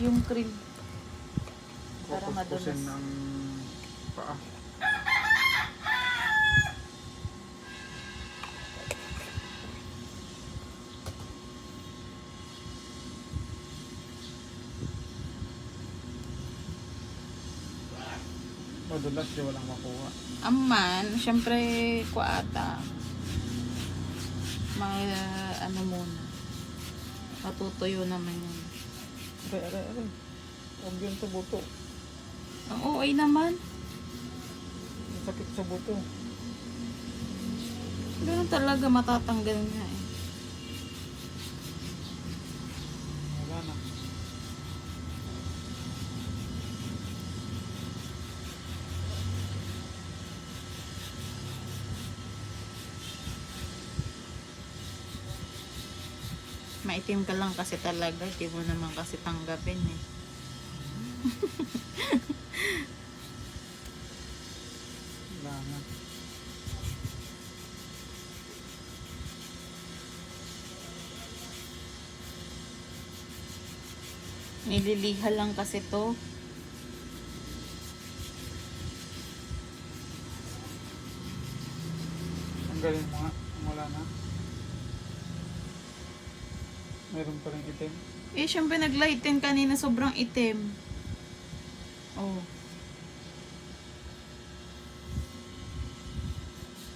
Yung cream. Para Kukuskusin madulas. ng paa. Madulas di walang makuha. Aman, syempre, kuata. Ano muna. Matutuyo naman yun. Aray. Huwag yun sa buto. Ang OA naman. Sakit sa buto. Ganun talaga matatanggal nga eh. Wala na. Maitim ka lang kasi talaga. Di mo naman kasi tanggapin eh. Wala na. Nililiha lang kasi to. Tanggalin mo nga. Wala na. Meron pa rin itim. Eh, syempre naglighten kanina sobrang itim. Oh.